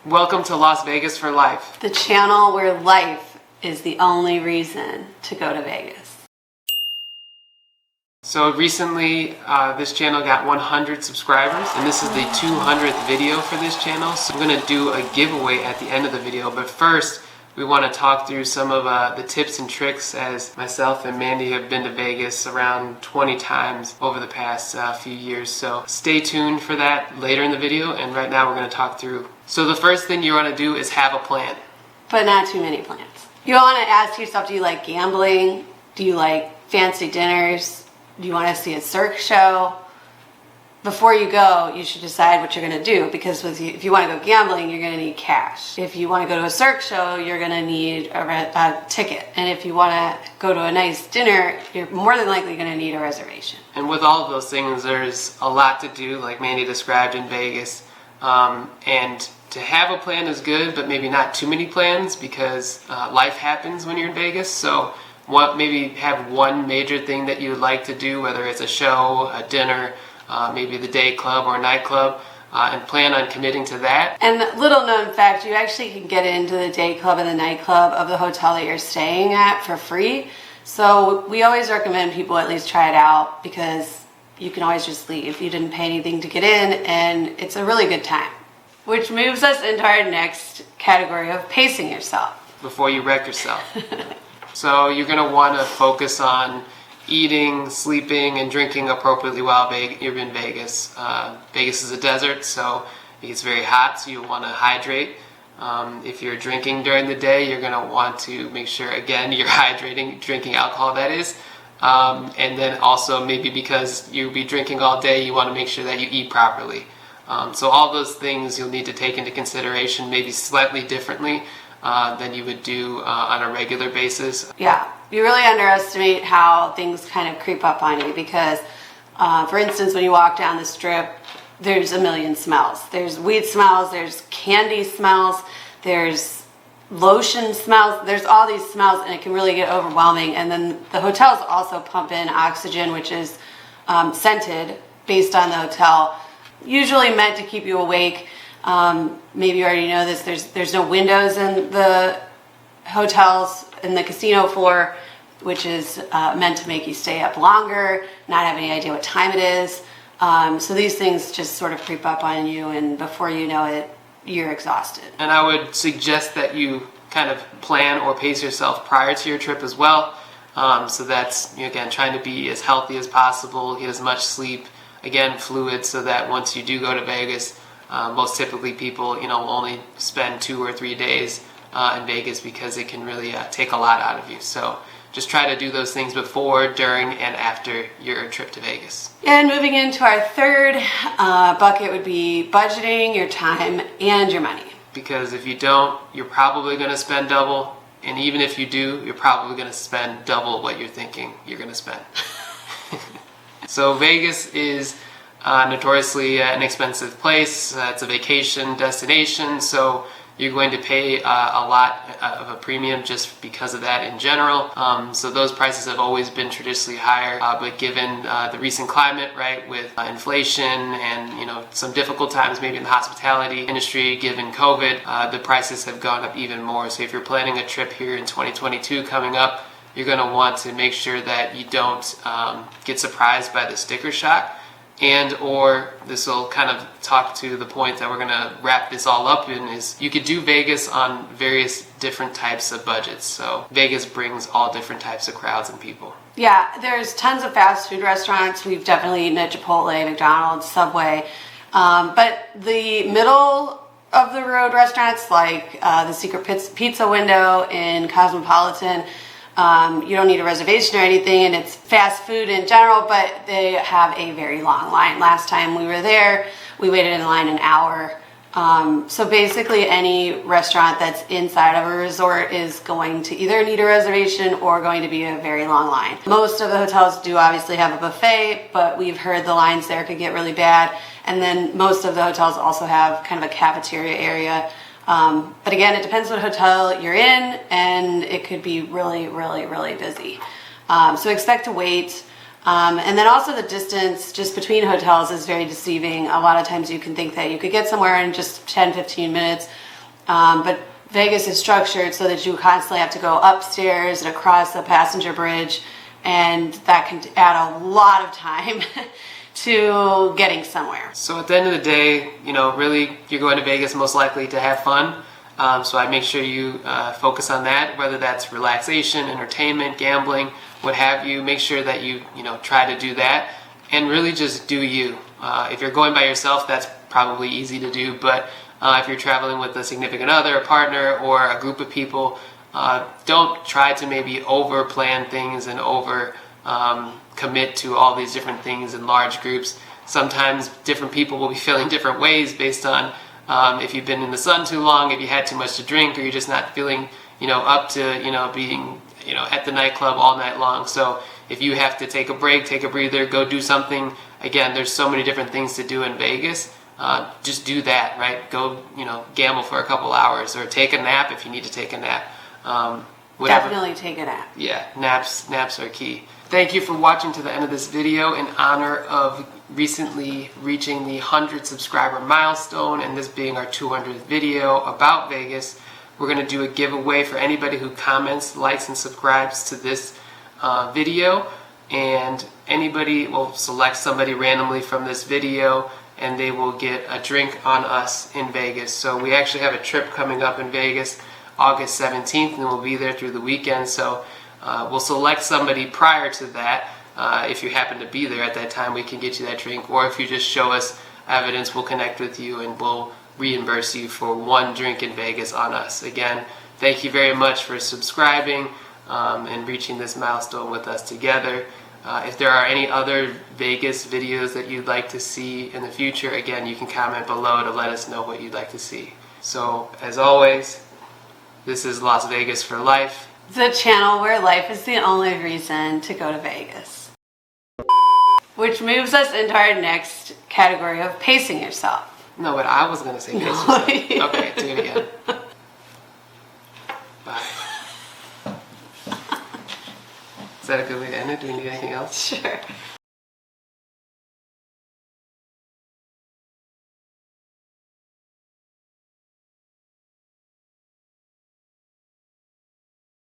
Welcome to Las Vegas for Life, the channel where life is the only reason to go to Vegas. So recently this channel got 100 subscribers, and this is the 200th video for this channel. So I'm going to do a giveaway at the end of the video, but first we want to talk through some of the tips and tricks, as myself and Mandy have been to Vegas around 20 times over the past few years. So stay tuned for that later in the video, and right now we're going to talk through. So the first thing you want to do is have a plan. But not too many plans. You want to ask yourself, do you like gambling? Do you like fancy dinners? Do you want to see a circus show? Before you go, you should decide what you're going to do, because if you want to go gambling, you're going to need cash. If you want to go to a circus show, you're going to need a ticket. And if you want to go to a nice dinner, you're more than likely going to need a reservation. And with all of those things, there's a lot to do, like Mandy described, in Vegas. And to have a plan is good, but maybe not too many plans, because life happens when you're in Vegas. So maybe have one major thing that you would like to do, whether it's a show, a dinner, maybe the day club or nightclub, and plan on committing to that. And little known fact, you actually can get into the day club and the nightclub of the hotel that you're staying at for free. So we always recommend people at least try it out, because you can always just leave. You didn't pay anything to get in, and it's a really good time. Which moves us into our next category of pacing yourself. Before you wreck yourself. So you're going to want to focus on eating, sleeping, and drinking appropriately while you're in Vegas. Vegas is a desert, so it gets very hot, so you'll want to hydrate. If you're drinking during the day, you're going to want to make sure, again, you're hydrating, drinking alcohol, that is. And then also, maybe because you'll be drinking all day, you want to make sure that you eat properly. So all those things you'll need to take into consideration, maybe slightly differently than you would do on a regular basis. Yeah, you really underestimate how things kind of creep up on you, because, for instance, when you walk down the strip, there's a million smells. There's weed smells, there's candy smells, there's lotion smells, there's all these smells, and it can really get overwhelming. And then the hotels also pump in oxygen, which is scented based on the hotel, usually meant to keep you awake. Maybe you already know this, there's no windows in the hotels, in the casino floor, which is meant to make you stay up longer, not have any idea what time it is. So these things just sort of creep up on you, and before you know it, you're exhausted. And I would suggest that you kind of plan or pace yourself prior to your trip as well. So that's, again, trying to be as healthy as possible, get as much sleep, again, fluid, so that once you do go to Vegas, most typically people, will only spend 2 or 3 days in Vegas, because it can really take a lot out of you. So just try to do those things before, during, and after your trip to Vegas. And moving into our third bucket would be budgeting your time and your money. Because if you don't, you're probably going to spend double. And even if you do, you're probably going to spend double what you're thinking you're going to spend. So Vegas is notoriously an expensive place. It's a vacation destination, so you're going to pay a lot of a premium just because of that in general. So those prices have always been traditionally higher, but given the recent climate, right, with inflation and some difficult times maybe in the hospitality industry, given COVID, the prices have gone up even more. So if you're planning a trip here in 2022 coming up, you're going to want to make sure that you don't get surprised by the sticker shock. And or this will kind of talk to the point that we're going to wrap this all up in, is you could do Vegas on various different types of budgets. So Vegas brings all different types of crowds and people. Yeah, there's tons of fast food restaurants. We've definitely eaten at Chipotle, McDonald's, Subway. But the middle of the road restaurants, like the Secret Pizza Window in Cosmopolitan, you don't need a reservation or anything, and it's fast food in general, but they have a very long line. Last time we were there, we waited in line an hour. So basically any restaurant that's inside of a resort is going to either need a reservation or going to be a very long line. Most of the hotels do obviously have a buffet, but we've heard the lines there could get really bad. And then most of the hotels also have kind of a cafeteria area. But again, it depends what hotel you're in, and it could be really, really, really busy. So expect to wait. And then also the distance just between hotels is very deceiving. A lot of times you can think that you could get somewhere in just 10-15 minutes, but Vegas is structured so that you constantly have to go upstairs and across the passenger bridge, and that can add a lot of time to getting somewhere. So at the end of the day, really you're going to Vegas most likely to have fun. So I make sure you focus on that, whether that's relaxation, entertainment, gambling, what have you. Make sure that you try to do that and really just do you. If you're going by yourself, that's probably easy to do, but if you're traveling with a significant other, a partner, or a group of people, don't try to maybe over plan things and over commit to all these different things in large groups. Sometimes different people will be feeling different ways based on if you've been in the sun too long, if you had too much to drink, or you're just not feeling up to being at the nightclub all night long. So if you have to take a break, take a breather, go do something, again, there's so many different things to do in Vegas. Just do that, right? Go gamble for a couple hours, or take a nap if you need to take a nap. Whatever. Definitely take a nap. Yeah, naps are key. Thank you for watching to the end of this video in honor of recently reaching the 100 subscriber milestone, and this being our 200th video about Vegas. We're going to do a giveaway for anybody who comments, likes, and subscribes to this video, and anybody will select somebody randomly from this video, and they will get a drink on us in Vegas. So we actually have a trip coming up in Vegas August 17th, and we'll be there through the weekend. So we'll select somebody prior to that. If you happen to be there at that time, we can get you that drink. Or if you just show us evidence, we'll connect with you and we'll reimburse you for one drink in Vegas on us. Again, thank you very much for subscribing and reaching this milestone with us together. If there are any other Vegas videos that you'd like to see in the future, again, you can comment below to let us know what you'd like to see. So, as always, this is Las Vegas for Life. The channel where life is the only reason to go to Vegas. Which moves us into our next category of pacing yourself. No, but I was going to say pace yourself. Okay, do it again. Bye. Is that a good way to end it? Do we need anything else? Sure.